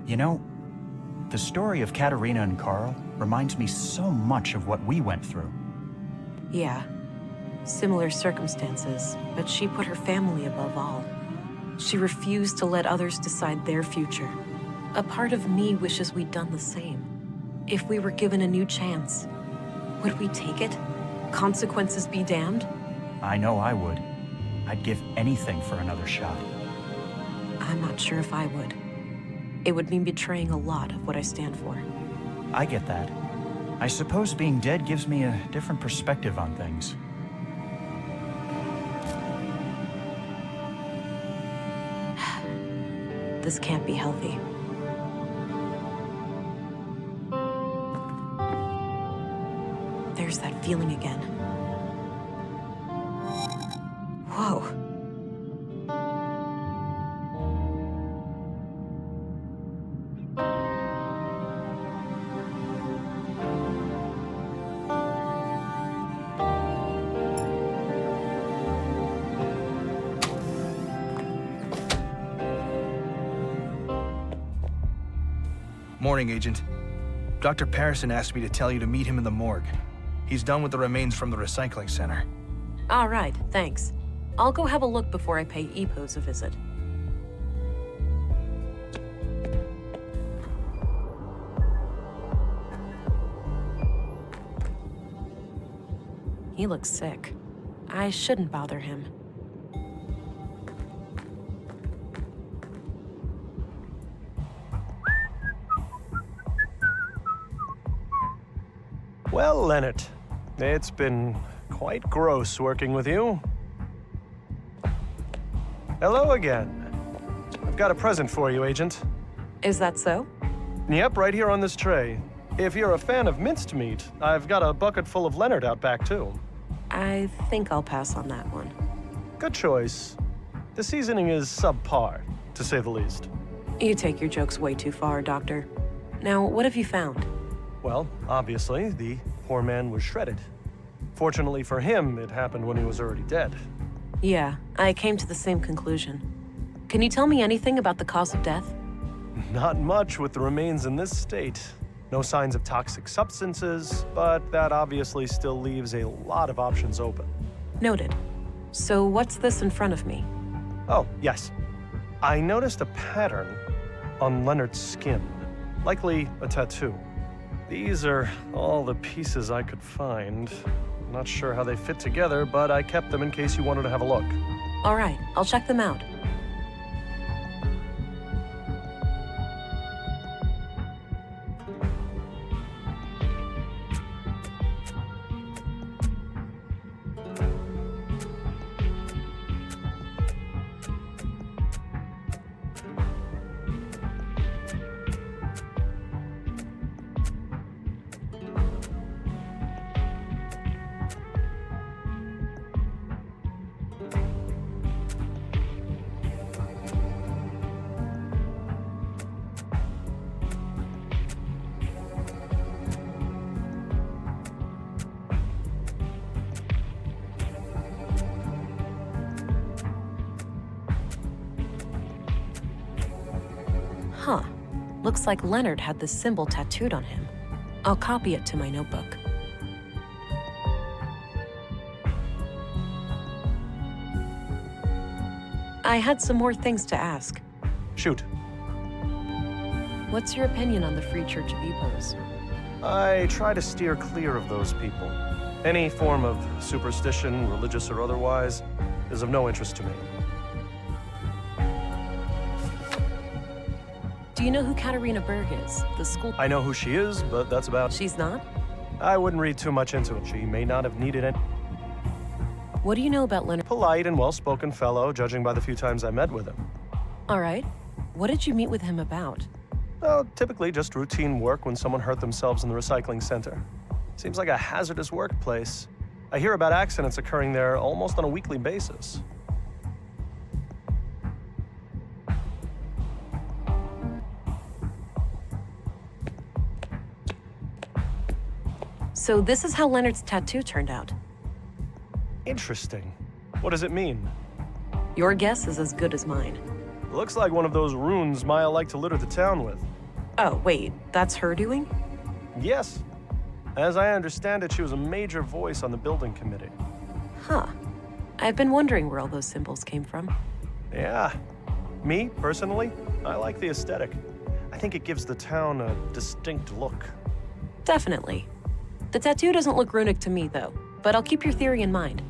You know, the story of Katerina and Carl reminds me so much of what we went through. Yeah. Similar circumstances, but she put her family above all. She refused to let others decide their future. A part of me wishes we'd done the same. If we were given a new chance, would we take it? Consequences be damned? I know I would. I'd give anything for another shot. I'm not sure if I would. It would mean betraying a lot of what I stand for. I get that. I suppose being dead gives me a different perspective on things. This can't be healthy. There's that feeling again. Whoa. Morning, Agent. Dr. Patterson asked me to tell you to meet him in the morgue. He's done with the remains from the recycling center. All right, thanks. I'll go have a look before I pay Epos a visit. He looks sick. I shouldn't bother him. Well, Leonard, it's been quite gross working with you. Hello again. I've got a present for you, Agent. Is that so? Yep, right here on this tray. If you're a fan of minced meat, I've got a bucket full of Leonard out back, too. I think I'll pass on that one. Good choice. The seasoning is subpar, to say the least. You take your jokes way too far, Doctor. Now, what have you found? Well, obviously, the poor man was shredded. Fortunately for him, it happened when he was already dead. Yeah, I came to the same conclusion. Can you tell me anything about the cause of death? Not much with the remains in this state. No signs of toxic substances, but that obviously still leaves a lot of options open. Noted. So what's this in front of me? Oh, yes. I noticed a pattern on Leonard's skin, likely a tattoo. These are all the pieces I could find. I'm not sure how they fit together, but I kept them in case you wanted to have a look. All right, I'll check them out. Huh. Looks like Leonard had this symbol tattooed on him. I'll copy it to my notebook. I had some more things to ask. Shoot. What's your opinion on the Free Church of Epos? I try to steer clear of those people. Any form of superstition, religious or otherwise, is of no interest to me. Do you know who Katerina Berg is? The school... I know who she is, but that's about... She's not? I wouldn't read too much into it. She may not have needed it. What do you know about Leonard? Polite and well-spoken fellow, judging by the few times I met with him. All right. What did you meet with him about? Well, typically just routine work when someone hurt themselves in the recycling center. Seems like a hazardous workplace. I hear about accidents occurring there almost on a weekly basis. So this is how Leonard's tattoo turned out. Interesting. What does it mean? Your guess is as good as mine. Looks like one of those runes Maya liked to litter the town with. Oh, wait, that's her doing? Yes. As I understand it, she was a major voice on the building committee. Huh. I've been wondering where all those symbols came from. Yeah. Me, personally, I like the aesthetic. I think it gives the town a distinct look. Definitely. The tattoo doesn't look runic to me, though, but I'll keep your theory in mind.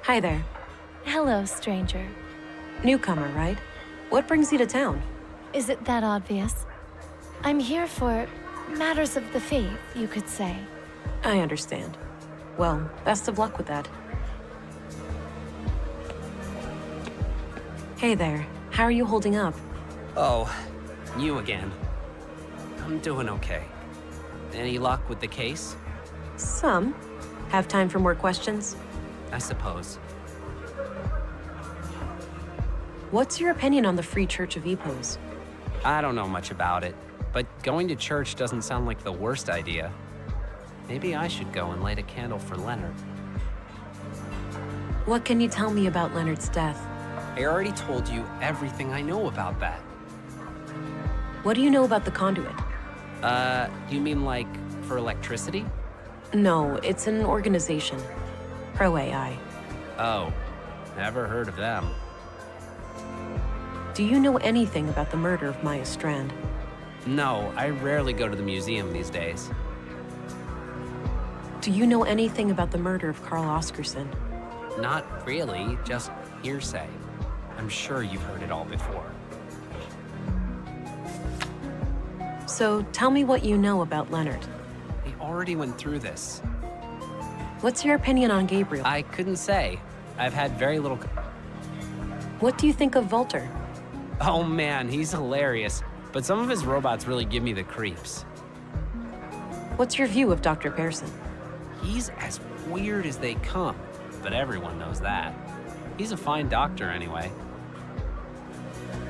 Hi there. Hello, stranger. Newcomer, right? What brings you to town? Is it that obvious? I'm here for matters of the faith, you could say. I understand. Well, best of luck with that. Hey there. How are you holding up? Oh, you again. I'm doing okay. Any luck with the case? Some. Have time for more questions? I suppose. What's your opinion on the Free Church of Epos? I don't know much about it, but going to church doesn't sound like the worst idea. Maybe I should go and light a candle for Leonard. What can you tell me about Leonard's death? I already told you everything I know about that. What do you know about the conduit? You mean like for electricity? No, it's an organization. Pro AI. Oh, never heard of them. Do you know anything about the murder of Maya Strand? No, I rarely go to the museum these days. Do you know anything about the murder of Carl Oscarson? Not really, just hearsay. I'm sure you've heard it all before. So tell me what you know about Leonard. We already went through this. What's your opinion on Gabriel? I couldn't say. I've had very little... What do you think of Volter? Oh man, he's hilarious. But some of his robots really give me the creeps. What's your view of Dr. Pearson? He's as weird as they come, but everyone knows that. He's a fine doctor anyway.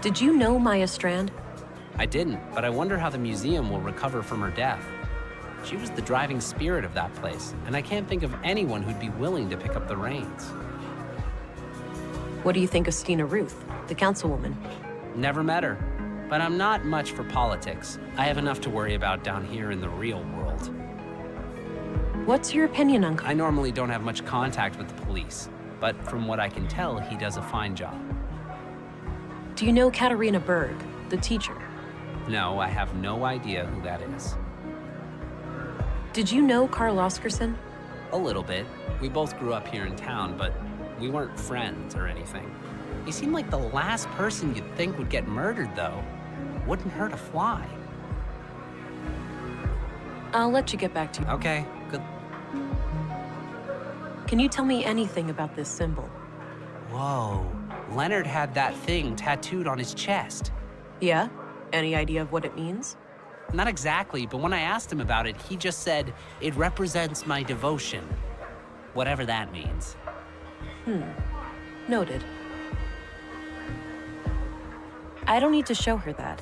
Did you know Maya Strand? I didn't, but I wonder how the museum will recover from her death. She was the driving spirit of that place, and I can't think of anyone who'd be willing to pick up the reins. What do you think of Stina Ruth, the councilwoman? Never met her, but I'm not much for politics. I have enough to worry about down here in the real world. What's your opinion on... I normally don't have much contact with the police, but from what I can tell, he does a fine job. Do you know Katarina Berg, the teacher? No, I have no idea who that is. Did you know Carl Oscarson? A little bit. We both grew up here in town, but we weren't friends or anything. He seemed like the last person you'd think would get murdered, though. Wouldn't hurt a fly. I'll let you get back to you. Okay, good. Can you tell me anything about this symbol? Whoa. Leonard had that thing tattooed on his chest. Yeah? Any idea of what it means? Not exactly, but when I asked him about it, he just said, "It represents my devotion." Whatever that means. Noted. I don't need to show her that.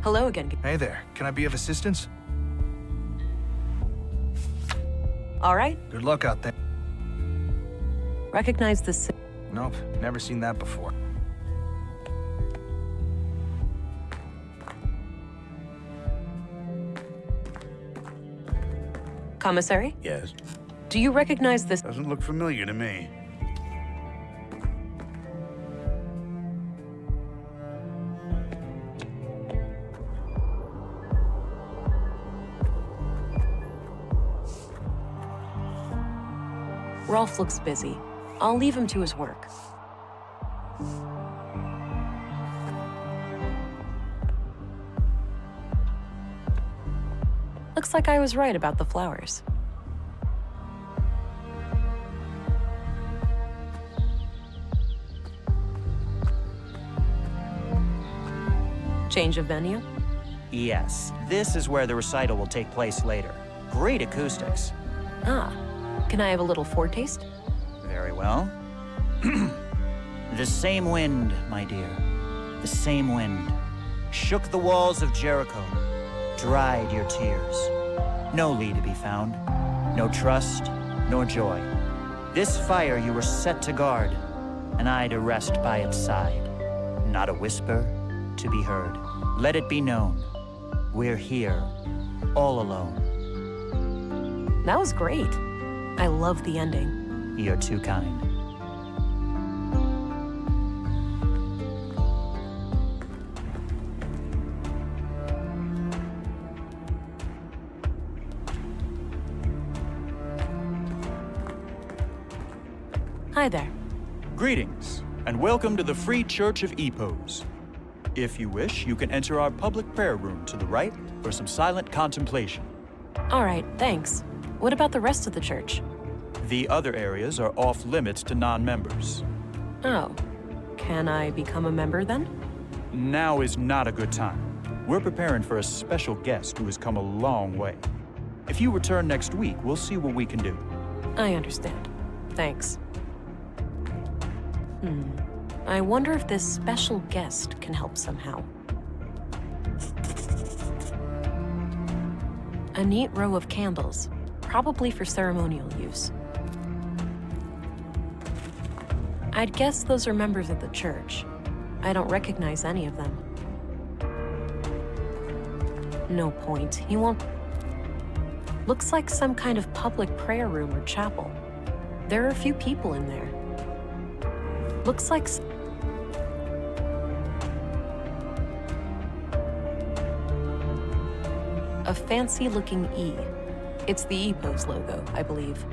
Hello again. Hey there, can I be of assistance? All right, Good luck out there. recognize this. Nope, never seen that before. Commissary, Yes. do you recognize this? Doesn't look familiar to me. Rolf looks busy. I'll leave him to his work. Looks like I was right about the flowers. Change of venue? Yes, this is where the recital will take place later. Great acoustics. Ah, can I have a little foretaste? Very well. The same wind, my dear, the same wind, shook the walls of Jericho, dried your tears. No Lee to be found, no trust, nor joy. This fire you were set to guard, and I to rest by its side. Not a whisper to be heard. Let it be known, we're here, all alone. That was great. I love the ending. You're too kind. Hi there. Greetings, and welcome to the Free Church of Epos. If you wish, you can enter our public prayer room to the right for some silent contemplation. All right, thanks. What about the rest of the church? The other areas are off limits to non-members. Oh, can I become a member then? Now is not a good time. We're preparing for a special guest who has come a long way. If you return next week, we'll see what we can do. I understand. Thanks. I wonder if this special guest can help somehow. A neat row of candles, probably for ceremonial use. I'd guess those are members of the church. I don't recognize any of them. No point, he won't. Looks like some kind of public prayer room or chapel. There are a few people in there. Looks like a fancy-looking E. It's the Epos logo, I believe.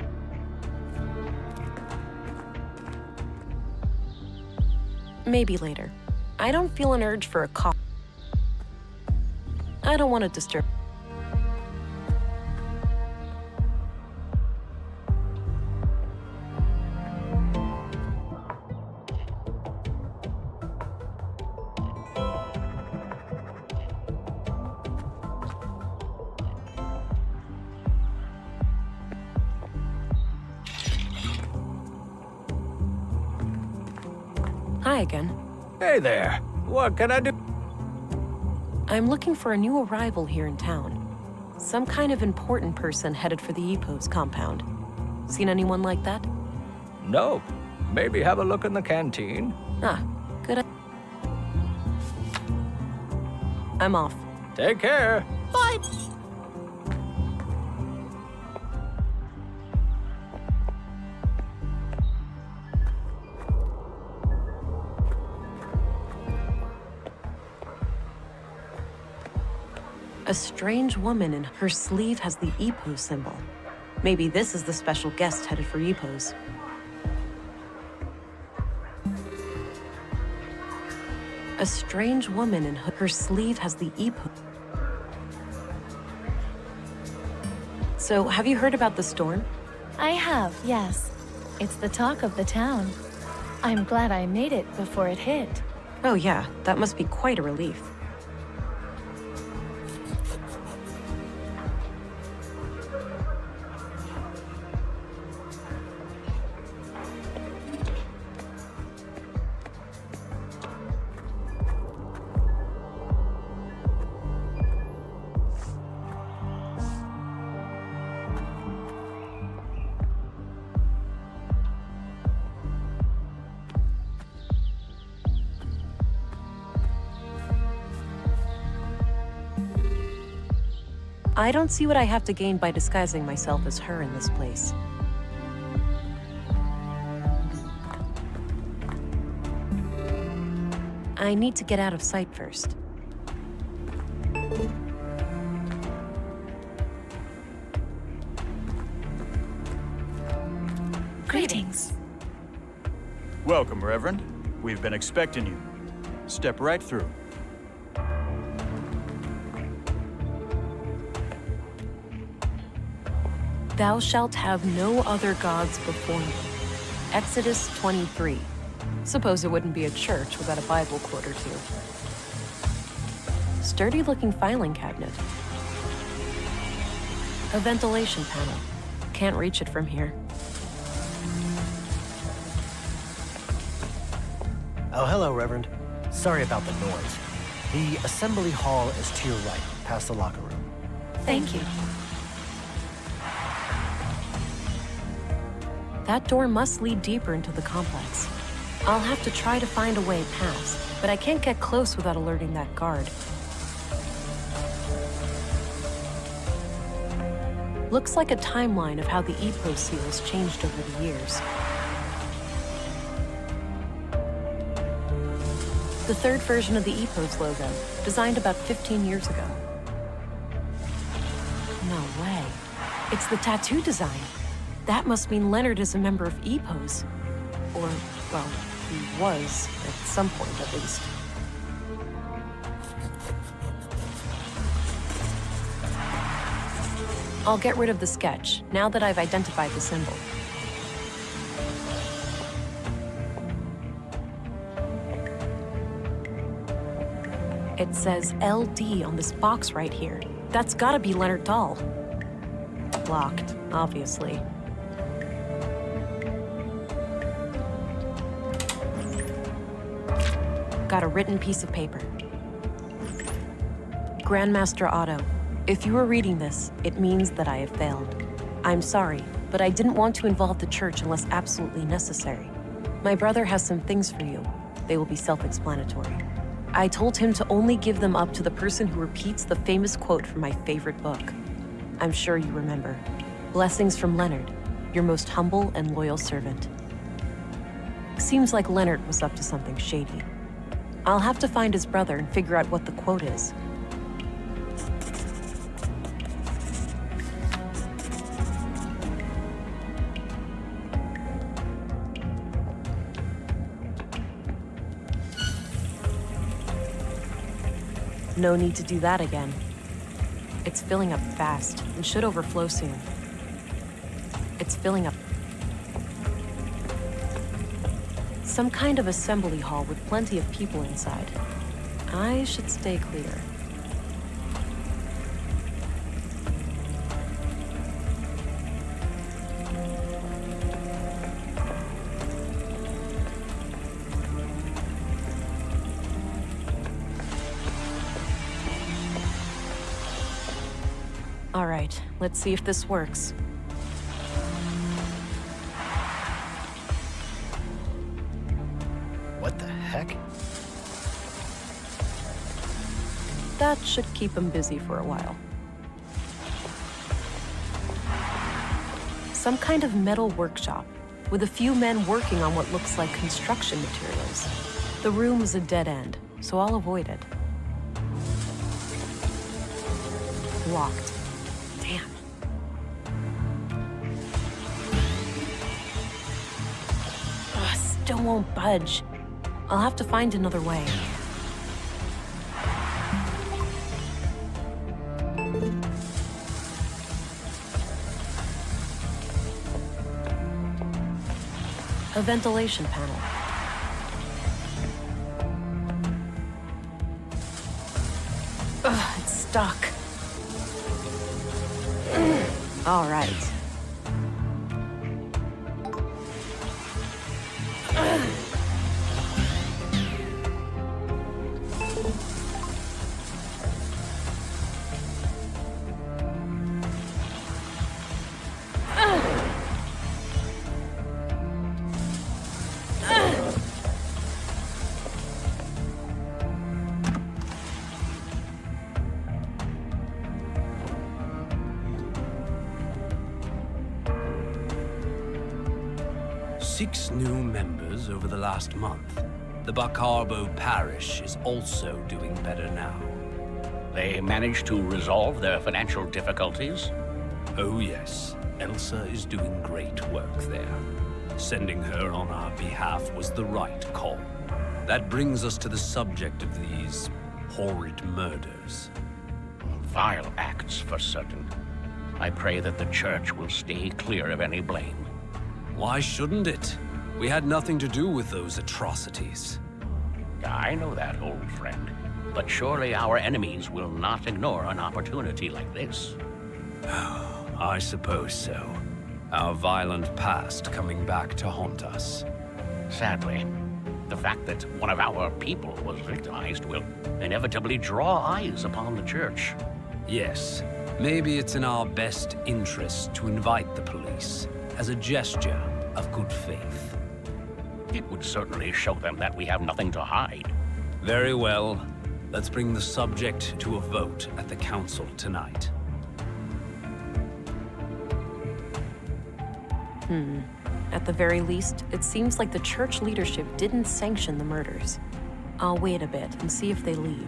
Maybe later. I don't feel an urge for a coffee. I don't want to disturb. Hi again. Hey there. What can I do? I'm looking for a new arrival here in town. Some kind of important person headed for the Epos compound. Seen anyone like that? Nope. Maybe have a look in the canteen. Ah, good. I'm off. Take care. Bye! A strange woman in her sleeve has the Epos symbol. Maybe this is the special guest headed for Epos. A strange woman in her sleeve has the Epos. So, have you heard about the storm? I have, yes. It's the talk of the town. I'm glad I made it before it hit. Oh yeah, that must be quite a relief. I don't see what I have to gain by disguising myself as her in this place. I need to get out of sight first. Greetings. Welcome, Reverend. We've been expecting you. Step right through. Thou shalt have no other gods before me. Exodus 23. Suppose it wouldn't be a church without a Bible quote or two. Sturdy-looking filing cabinet. A ventilation panel. Can't reach it from here. Oh, hello, Reverend. Sorry about the noise. The assembly hall is to your right, past the locker room. Thank you. That door must lead deeper into the complex. I'll have to try to find a way past, but I can't get close without alerting that guard. Looks like a timeline of how the EPO seal has changed over the years. The third version of the EPO's logo, designed about 15 years ago. No way. It's the tattoo design. That must mean Leonard is a member of EPO's. Or, well, he was, at some point at least. I'll get rid of the sketch, now that I've identified the symbol. It says LD on this box right here. That's gotta be Leonard Dahl. Locked, obviously. Got a written piece of paper. Grandmaster Otto, if you are reading this, it means that I have failed. I'm sorry, but I didn't want to involve the church unless absolutely necessary. My brother has some things for you. They will be self-explanatory. I told him to only give them up to the person who repeats the famous quote from my favorite book. I'm sure you remember. Blessings from Leonard, your most humble and loyal servant. Seems like Leonard was up to something shady. I'll have to find his brother and figure out what the quote is. No need to do that again. It's filling up fast and should overflow soon. It's filling up. Some kind of assembly hall with plenty of people inside. I should stay clear. All right, let's see if this works. What the heck? That should keep him busy for a while. Some kind of metal workshop, with a few men working on what looks like construction materials. The room is a dead end, so I'll avoid it. Locked. Damn. Ugh, still won't budge. I'll have to find another way. A ventilation panel. Ugh, it's stuck. All right. Six new members over the last month. The Bacarbo parish is also doing better now. They managed to resolve their financial difficulties? Oh yes, Elsa is doing great work there. Sending her on our behalf was the right call. That brings us to the subject of these horrid murders. Vile acts, for certain. I pray that the church will stay clear of any blame. Why shouldn't it? We had nothing to do with those atrocities. I know that, old friend. But surely our enemies will not ignore an opportunity like this. I suppose so. Our violent past coming back to haunt us. Sadly, the fact that one of our people was victimized will inevitably draw eyes upon the church. Yes, maybe it's in our best interest to invite the police as a gesture of good faith. It would certainly show them that we have nothing to hide. Very well. Let's bring the subject to a vote at the council tonight. At the very least, it seems like the church leadership didn't sanction the murders. I'll wait a bit and see if they leave.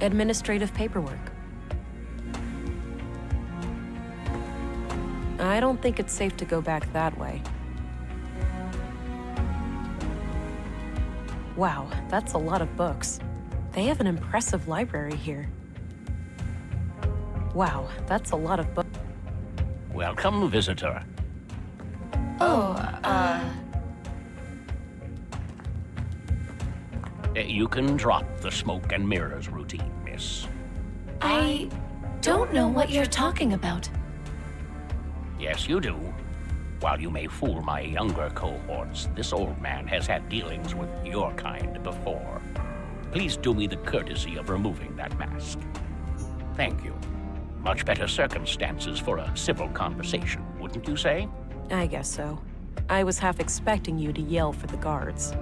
Administrative paperwork. I don't think it's safe to go back that way. Wow, that's a lot of books. They have an impressive library here. Wow, that's a lot of books. Welcome, visitor. You can drop the smoke and mirrors routine, miss. I don't know what you're talking about. Yes, you do. While you may fool my younger cohorts, this old man has had dealings with your kind before. Please do me the courtesy of removing that mask. Thank you. Much better circumstances for a civil conversation, wouldn't you say? I guess so. I was half expecting you to yell for the guards.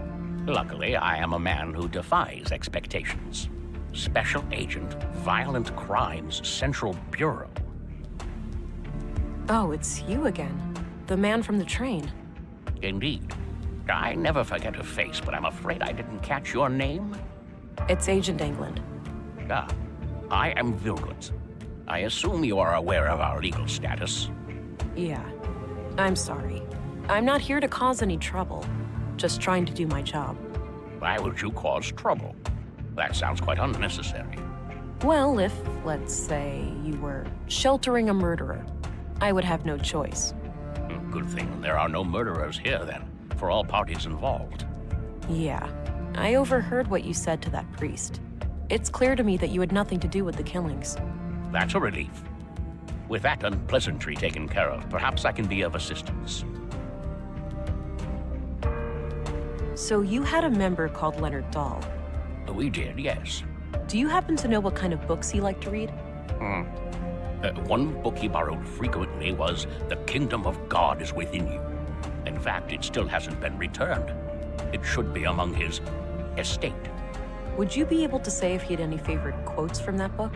Luckily, I am a man who defies expectations. Special Agent, Violent Crimes Central Bureau. Oh, it's you again. The man from the train. Indeed. I never forget a face, but I'm afraid I didn't catch your name. It's Agent England. Ah, I am Vilgood. I assume you are aware of our legal status. Yeah. I'm sorry. I'm not here to cause any trouble. Just trying to do my job. Why would you cause trouble? That sounds quite unnecessary. Well, if, let's say, you were sheltering a murderer, I would have no choice. Good thing there are no murderers here, then, for all parties involved. Yeah. I overheard what you said to that priest. It's clear to me that you had nothing to do with the killings. That's a relief. With that unpleasantry taken care of, perhaps I can be of assistance. So you had a member called Leonard Dahl. We did, yes. Do you happen to know what kind of books he liked to read? One book he borrowed frequently was The Kingdom of God is Within You. In fact, it still hasn't been returned. It should be among his estate. Would you be able to say if he had any favorite quotes from that book?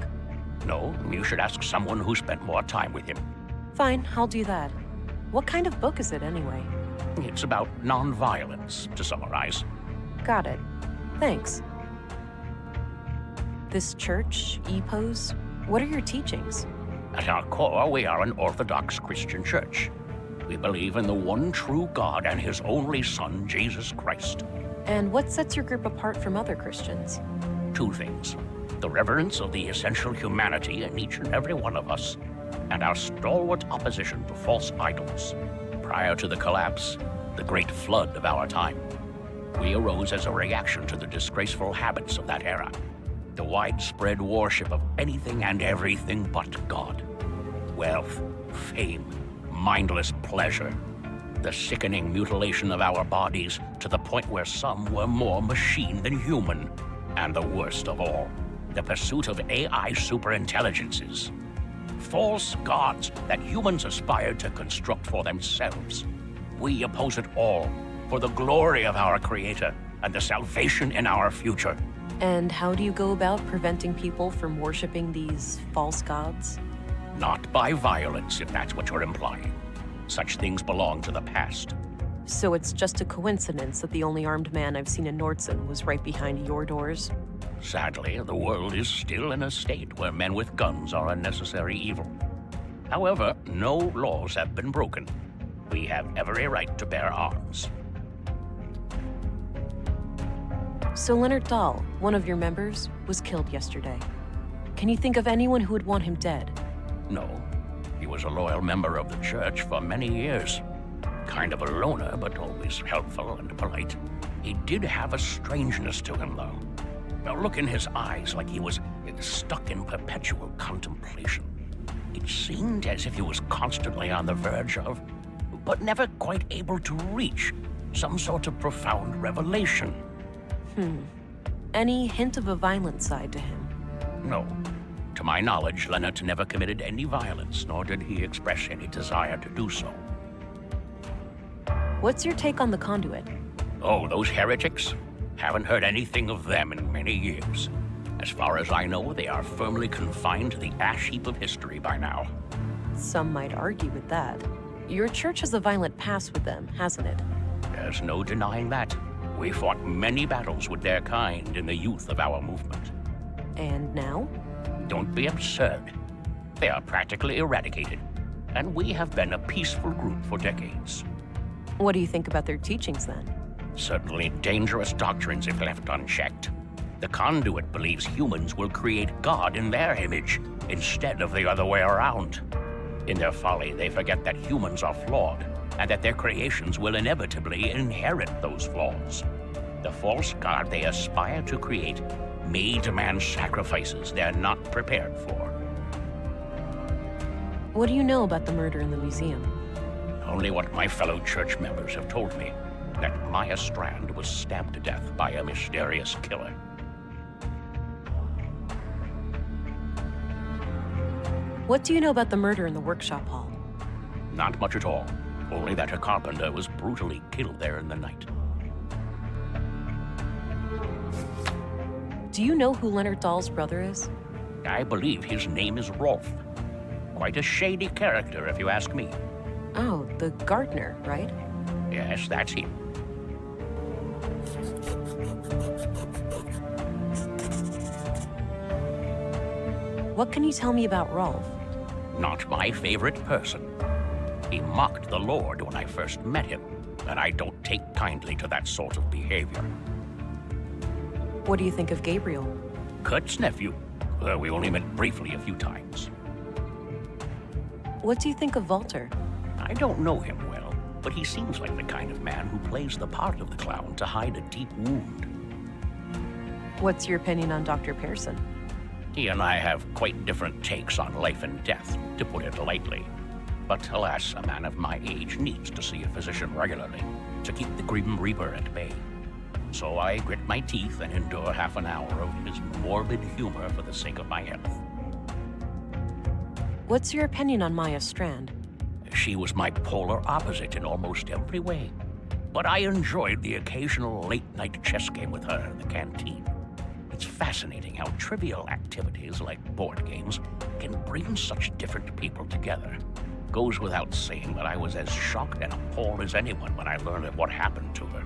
No, you should ask someone who spent more time with him. Fine, I'll do that. What kind of book is it anyway? It's about nonviolence, to summarize. Got it. Thanks. This church, EPOS, what are your teachings? At our core, we are an Orthodox Christian church. We believe in the one true God and his only Son, Jesus Christ. And what sets your group apart from other Christians? Two things. The reverence of the essential humanity in each and every one of us, and our stalwart opposition to false idols. Prior to the collapse, the great flood of our time, we arose as a reaction to the disgraceful habits of that era. The widespread worship of anything and everything but God. Wealth, fame, mindless pleasure. The sickening mutilation of our bodies to the point where some were more machine than human. And the worst of all, the pursuit of AI superintelligences. False gods that humans aspired to construct for themselves. We oppose it all for the glory of our Creator and the salvation in our future. And how do you go about preventing people from worshiping these false gods? Not by violence, if that's what you're implying. Such things belong to the past. So it's just a coincidence that the only armed man I've seen in Nordson was right behind your doors? Sadly, the world is still in a state where men with guns are a necessary evil. However, no laws have been broken. We have every right to bear arms. So Leonard Dahl, one of your members, was killed yesterday. Can you think of anyone who would want him dead? No. He was a loyal member of the church for many years. Kind of a loner, but always helpful and polite. He did have a strangeness to him, though. A look in his eyes like he was stuck in perpetual contemplation. It seemed as if he was constantly on the verge of, but never quite able to reach, some sort of profound revelation. Any hint of a violent side to him? No. To my knowledge, Leonard never committed any violence, nor did he express any desire to do so. What's your take on the conduit? Oh, those heretics? Haven't heard anything of them in many years. As far as I know, they are firmly confined to the ash heap of history by now. Some might argue with that. Your church has a violent past with them, hasn't it? There's no denying that. We fought many battles with their kind in the youth of our movement. And now? Don't be absurd. They are practically eradicated, and we have been a peaceful group for decades. What do you think about their teachings, then? Certainly dangerous doctrines if left unchecked. The conduit believes humans will create God in their image, instead of the other way around. In their folly, they forget that humans are flawed, and that their creations will inevitably inherit those flaws. The false God they aspire to create may demand sacrifices they're not prepared for. What do you know about the murder in the museum? Only what my fellow church members have told me, that Maya Strand was stabbed to death by a mysterious killer. What do you know about the murder in the workshop hall? Not much at all. Only that a carpenter was brutally killed there in the night. Do you know who Leonard Dahl's brother is? I believe his name is Rolf. Quite a shady character, if you ask me. Oh, the gardener, right? Yes, that's him. What can you tell me about Rolf? Not my favorite person. He mocked the Lord when I first met him, and I don't take kindly to that sort of behavior. What do you think of Gabriel? Kurt's nephew. We only met briefly a few times. What do you think of Walter? I don't know him well, but he seems like the kind of man who plays the part of the clown to hide a deep wound. What's your opinion on Dr. Pearson? He and I have quite different takes on life and death, to put it lightly. But alas, a man of my age needs to see a physician regularly to keep the Grim Reaper at bay. So I grit my teeth and endure half an hour of his morbid humor for the sake of my health. What's your opinion on Maya Strand? She was my polar opposite in almost every way. But I enjoyed the occasional late-night chess game with her in the canteen. It's fascinating how trivial activities like board games can bring such different people together. Goes without saying that I was as shocked and appalled as anyone when I learned of what happened to her.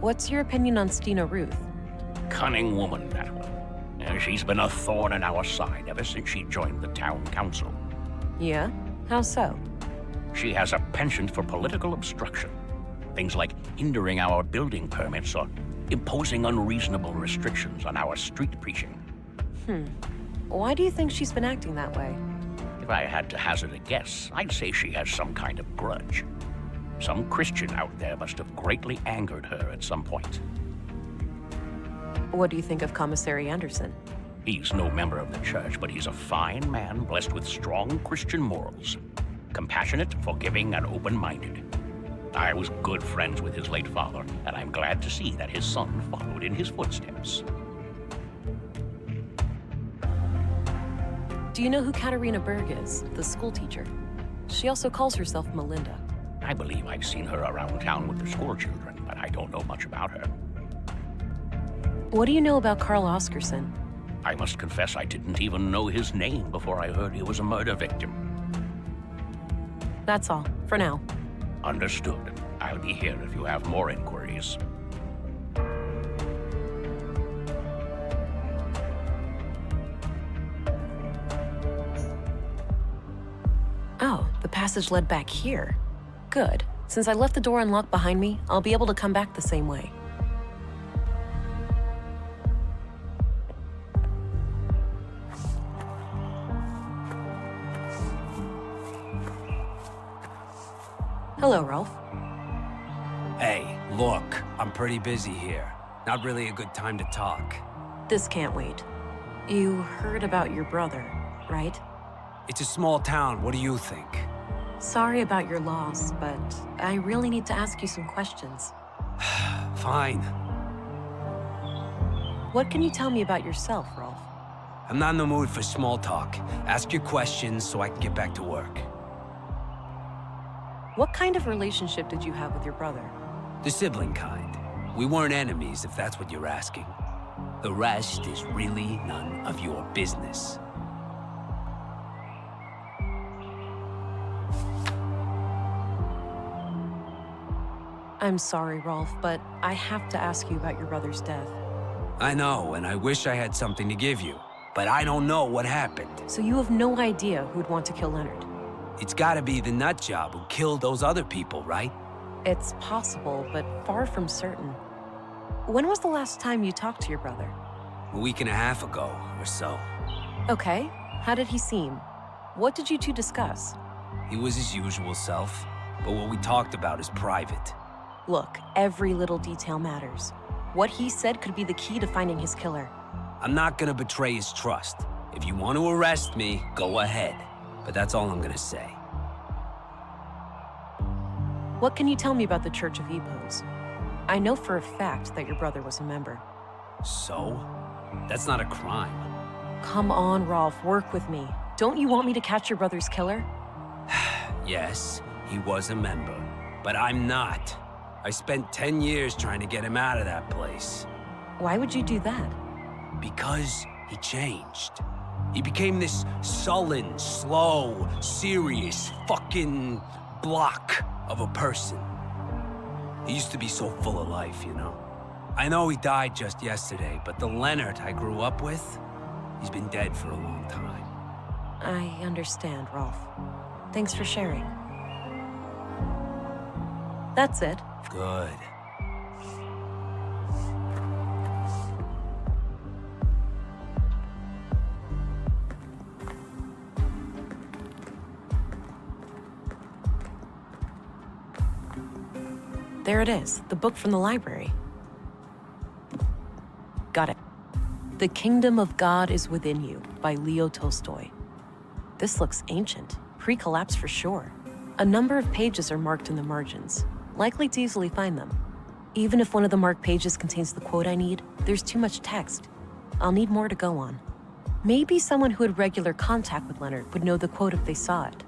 What's your opinion on Stina Ruth? Cunning woman, that one. She's been a thorn in our side ever since she joined the town council. Yeah? How so? She has a penchant for political obstruction. Things like hindering our building permits or imposing unreasonable restrictions on our street preaching. Why do you think she's been acting that way? If I had to hazard a guess, I'd say she has some kind of grudge. Some Christian out there must have greatly angered her at some point. What do you think of Commissary Anderson? He's no member of the church, but he's a fine man blessed with strong Christian morals. Compassionate, forgiving, and open-minded. I was good friends with his late father, and I'm glad to see that his son followed in his footsteps. Do you know who Katerina Berg is, the school teacher? She also calls herself Melinda. I believe I've seen her around town with the school children, but I don't know much about her. What do you know about Carl Oscarson? I must confess I didn't even know his name before I heard he was a murder victim. That's all, for now. Understood. I'll be here if you have more inquiries. Oh, the passage led back here. Good. Since I left the door unlocked behind me, I'll be able to come back the same way. Hello, Rolf. Hey, look, I'm pretty busy here. Not really a good time to talk. This can't wait. You heard about your brother, right? It's a small town, what do you think? Sorry about your loss, but I really need to ask you some questions. Fine. What can you tell me about yourself, Rolf? I'm not in the mood for small talk. Ask your questions so I can get back to work. What kind of relationship did you have with your brother? The sibling kind. We weren't enemies, if that's what you're asking. The rest is really none of your business. I'm sorry, Rolf, but I have to ask you about your brother's death. I know, and I wish I had something to give you, but I don't know what happened. So you have no idea who'd want to kill Leonard? It's gotta be the nutjob who killed those other people, right? It's possible, but far from certain. When was the last time you talked to your brother? A week and a half ago, or so. Okay. How did he seem? What did you two discuss? He was his usual self, but what we talked about is private. Look, every little detail matters. What he said could be the key to finding his killer. I'm not gonna betray his trust. If you want to arrest me, go ahead. But that's all I'm gonna say. What can you tell me about the Church of Epos? I know for a fact that your brother was a member. So? That's not a crime. Come on, Rolf, work with me. Don't you want me to catch your brother's killer? Yes, he was a member, but I'm not. I spent 10 years trying to get him out of that place. Why would you do that? Because he changed. He became this sullen, slow, serious, fucking block of a person. He used to be so full of life, you know? I know he died just yesterday, but the Leonard I grew up with, he's been dead for a long time. I understand, Rolf. Thanks for sharing. That's it. Good. There it is, the book from the library. Got it. The Kingdom of God is Within You by Leo Tolstoy. This looks ancient, pre-collapse for sure. A number of pages are marked in the margins, likely to easily find them. Even if one of the marked pages contains the quote I need, there's too much text. I'll need more to go on. Maybe someone who had regular contact with Leonard would know the quote if they saw it.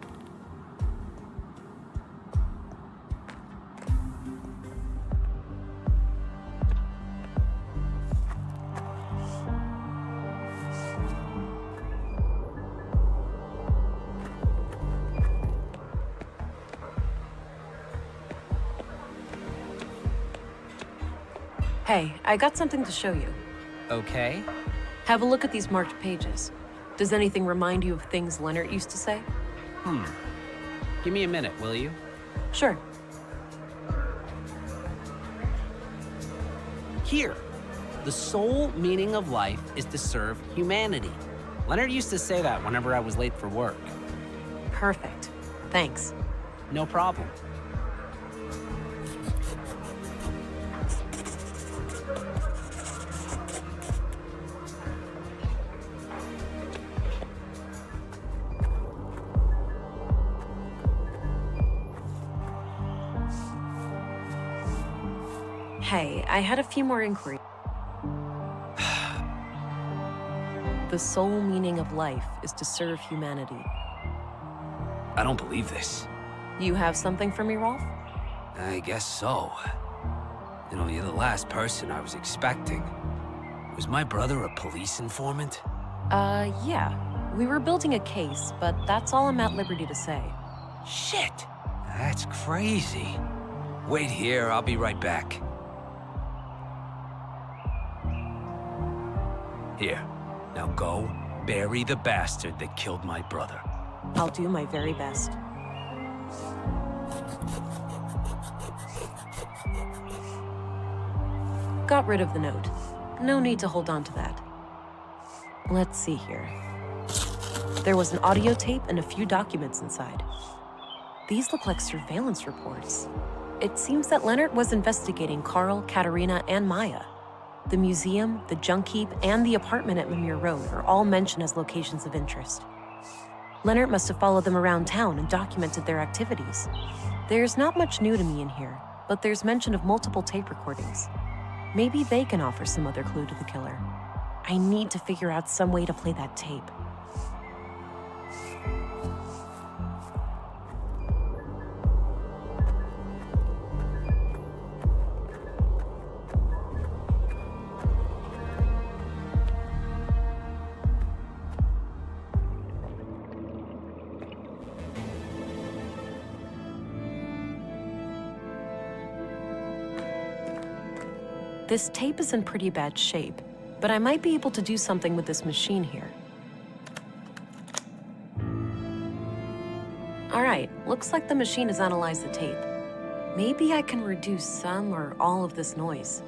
Hey, I got something to show you. Okay. Have a look at these marked pages. Does anything remind you of things Leonard used to say? Give me a minute, will you? Sure. Here. The sole meaning of life is to serve humanity. Leonard used to say that whenever I was late for work. Perfect. Thanks. No problem. Hey, I had a few more inquiries. The sole meaning of life is to serve humanity. I don't believe this. You have something for me, Rolf? I guess so. You know, you're the last person I was expecting. Was my brother a police informant? Yeah. We were building a case, but that's all I'm at liberty to say. Shit! That's crazy. Wait here, I'll be right back. Here, now go bury the bastard that killed my brother. I'll do my very best. Got rid of the note. No need to hold on to that. Let's see here. There was an audio tape and a few documents inside. These look like surveillance reports. It seems that Leonard was investigating Carl, Katerina, and Maya. The museum, the junk heap, and the apartment at Mimir Road are all mentioned as locations of interest. Leonard must have followed them around town and documented their activities. There's not much new to me in here, but there's mention of multiple tape recordings. Maybe they can offer some other clue to the killer. I need to figure out some way to play that tape. This tape is in pretty bad shape, but I might be able to do something with this machine here. All right, looks like the machine has analyzed the tape. Maybe I can reduce some or all of this noise.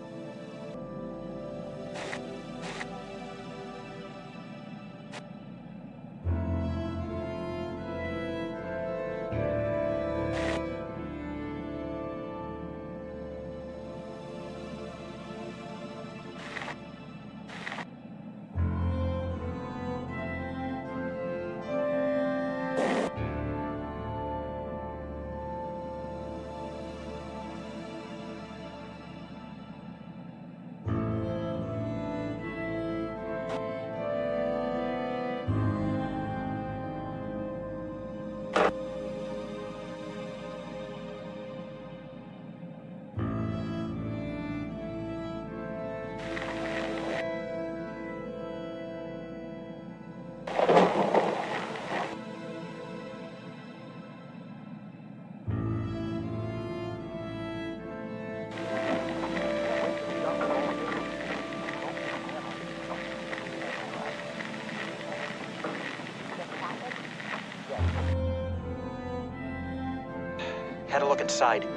Had a look inside.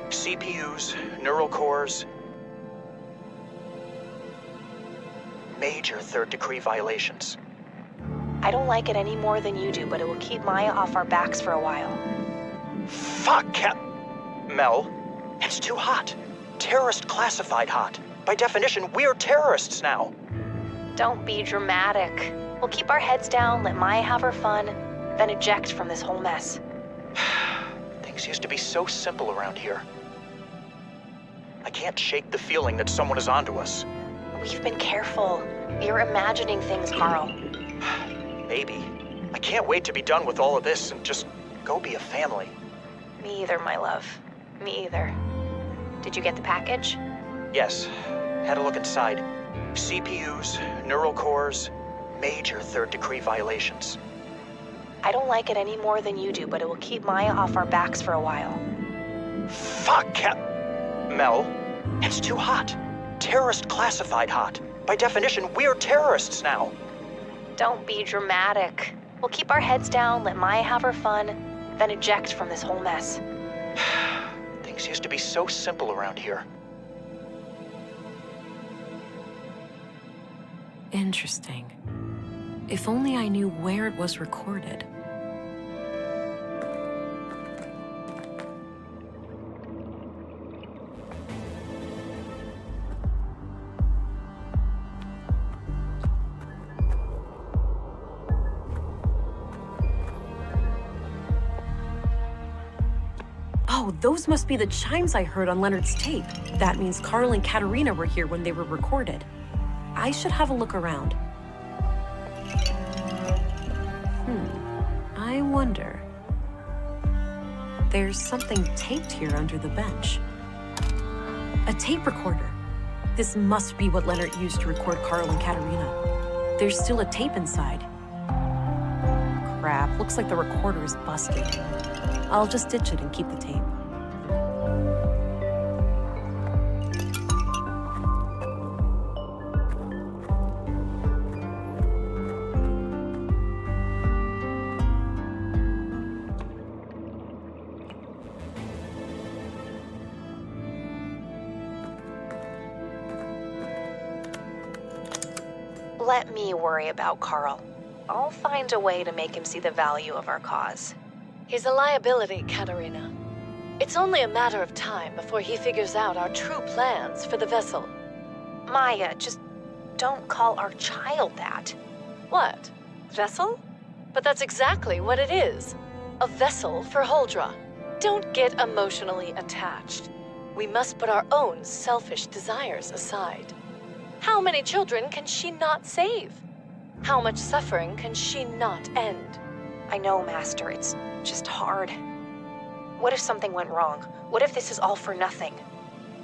CPUs, neural cores. Major third-degree violations. I don't like it any more than you do, but it will keep Maya off our backs for a while. Fuck, Mel, it's too hot. Terrorist classified hot. By definition, we're terrorists now. Don't be dramatic. We'll keep our heads down, let Maya have her fun, then eject from this whole mess. Things used to be so simple around here. I can't shake the feeling that someone is onto us. We've been careful. You're imagining things, Carl. Maybe. I can't wait to be done with all of this and just go be a family. Me either, my love. Me either. Did you get the package? Yes. Had a look inside. CPUs, neural cores, major third-degree violations. I don't like it any more than you do, but it will keep Maya off our backs for a while. Fuck, Mel, it's too hot. Terrorist classified hot. By definition, we're terrorists now. Don't be dramatic. We'll keep our heads down, let Maya have her fun, then eject from this whole mess. Things used to be so simple around here. Interesting. If only I knew where it was recorded. Oh, those must be the chimes I heard on Leonard's tape. That means Carl and Katerina were here when they were recorded. I should have a look around. I wonder. There's something taped here under the bench. A tape recorder. This must be what Leonard used to record Carl and Katerina. There's still a tape inside. Crap, looks like the recorder is busted. I'll just ditch it and keep the tape. Let me worry about Carl. I'll find a way to make him see the value of our cause. He's a liability, Katerina. It's only a matter of time before he figures out our true plans for the vessel. Maya, just don't call our child that. What? Vessel? But that's exactly what it is. A vessel for Holdra. Don't get emotionally attached. We must put our own selfish desires aside. How many children can she not save? How much suffering can she not end? I know, Master, it's just hard. What if something went wrong? What if this is all for nothing?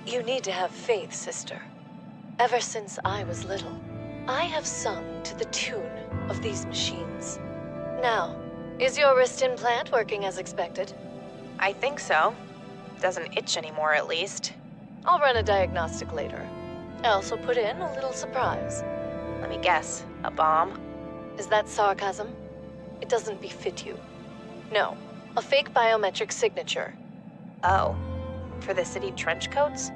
You need to have faith, sister. Ever since I was little, I have sung to the tune of these machines. Now, is your wrist implant working as expected? I think so. Doesn't itch anymore, at least. I'll run a diagnostic later. I also put in a little surprise. Let me guess, a bomb? Is that sarcasm? It doesn't befit you. No, a fake biometric signature. Oh, for the city trench coats?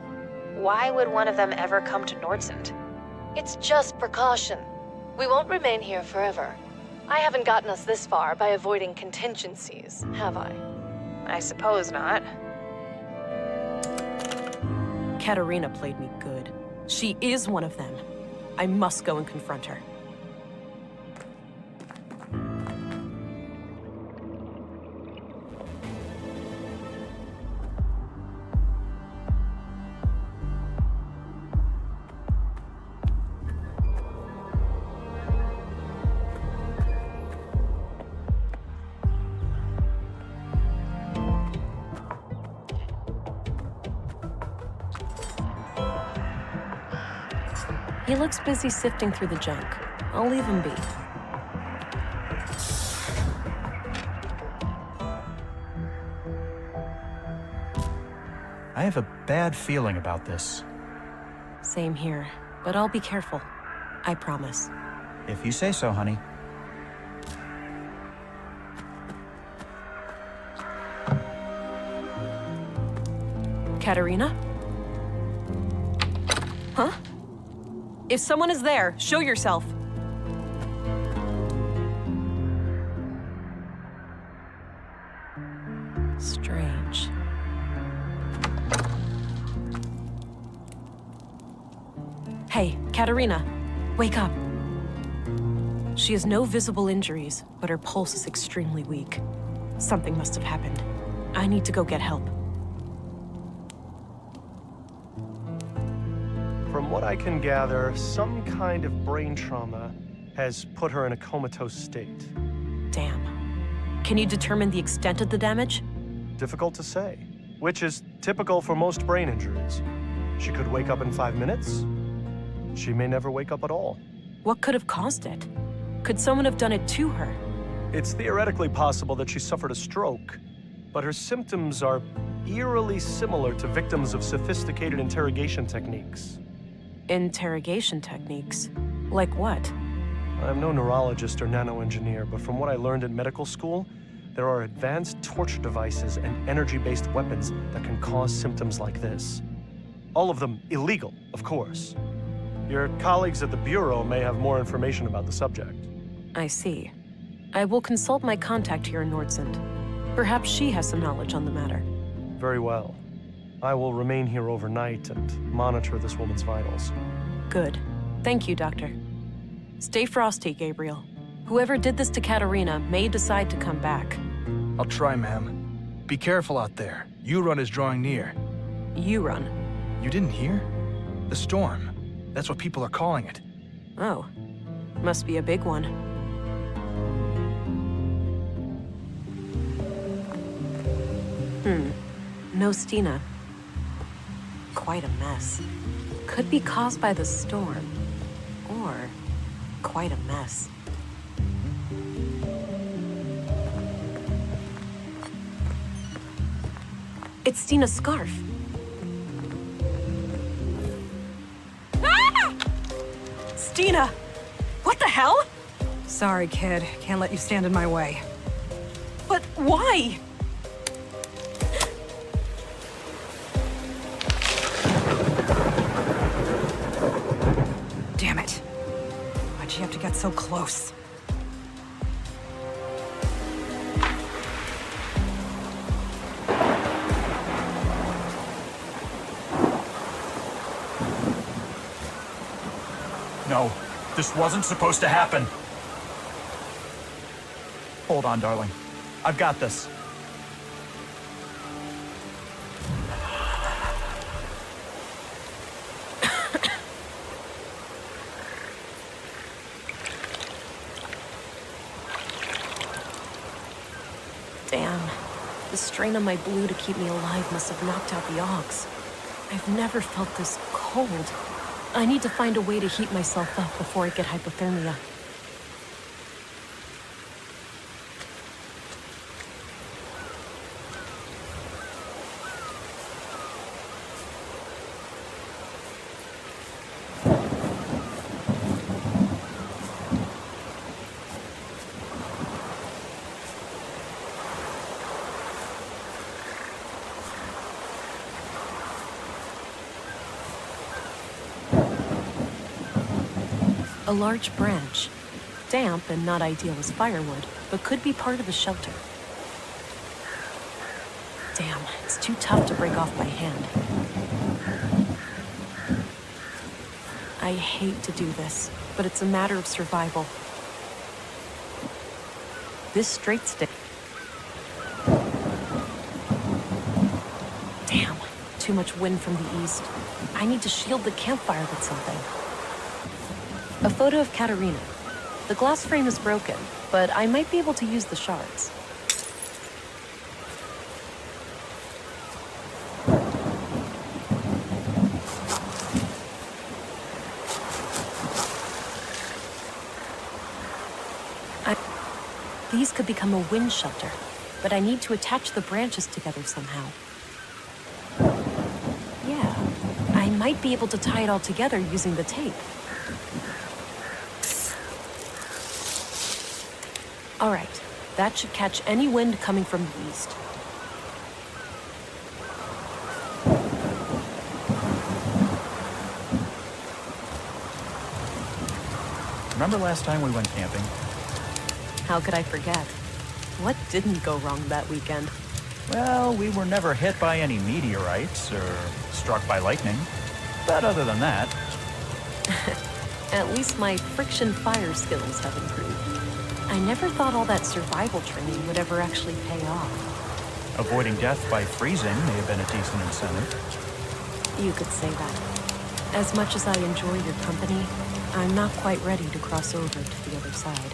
Why would one of them ever come to Nordsund? It's just precaution. We won't remain here forever. I haven't gotten us this far by avoiding contingencies, have I? I suppose not. Katerina played me good. She is one of them. I must go and confront her. He looks busy sifting through the junk. I'll leave him be. I have a bad feeling about this. Same here, but I'll be careful. I promise. If you say so, honey. Katerina? Huh? If someone is there, show yourself. Strange. Hey, Katerina, wake up. She has no visible injuries, but her pulse is extremely weak. Something must have happened. I need to go get help. From what I can gather, some kind of brain trauma has put her in a comatose state. Damn. Can you determine the extent of the damage? Difficult to say, which is typical for most brain injuries. She could wake up in 5 minutes. She may never wake up at all. What could have caused it? Could someone have done it to her? It's theoretically possible that she suffered a stroke, but her symptoms are eerily similar to victims of sophisticated interrogation techniques. Interrogation techniques? Like what? I'm no neurologist or nanoengineer, but from what I learned in medical school, there are advanced torture devices and energy-based weapons that can cause symptoms like this. All of them illegal, of course. Your colleagues at the Bureau may have more information about the subject. I see. I will consult my contact here in Nordsund. Perhaps she has some knowledge on the matter. Very well. I will remain here overnight and monitor this woman's vitals. Good. Thank you, Doctor. Stay frosty, Gabriel. Whoever did this to Katerina may decide to come back. I'll try, ma'am. Be careful out there. U-Run is drawing near. U-Run? You didn't hear? The storm. That's what people are calling it. Oh. Must be a big one. No Stina. Quite a mess. Could be caused by the storm. Or quite a mess. It's Stina's scarf. Ah! Stina! What the hell? Sorry, kid. Can't let you stand in my way. But why? Damn it. Why'd you have to get so close? No, this wasn't supposed to happen. Hold on, darling. I've got this. Damn. The strain on my blue to keep me alive must have knocked out the Augs. I've never felt this cold. I need to find a way to heat myself up before I get hypothermia. A large branch. Damp and not ideal as firewood, but could be part of a shelter. Damn, it's too tough to break off by hand. I hate to do this, but it's a matter of survival. This straight stick. Damn, too much wind from the east. I need to shield the campfire with something. A photo of Katerina. The glass frame is broken, but I might be able to use the shards. These could become a wind shelter, but I need to attach the branches together somehow. Yeah, I might be able to tie it all together using the tape. All right, that should catch any wind coming from the east. Remember last time we went camping? How could I forget? What didn't go wrong that weekend? Well, we were never hit by any meteorites or struck by lightning. But other than that... At least my friction fire skills have improved. I never thought all that survival training would ever actually pay off. Avoiding death by freezing may have been a decent incentive. You could say that. As much as I enjoy your company, I'm not quite ready to cross over to the other side.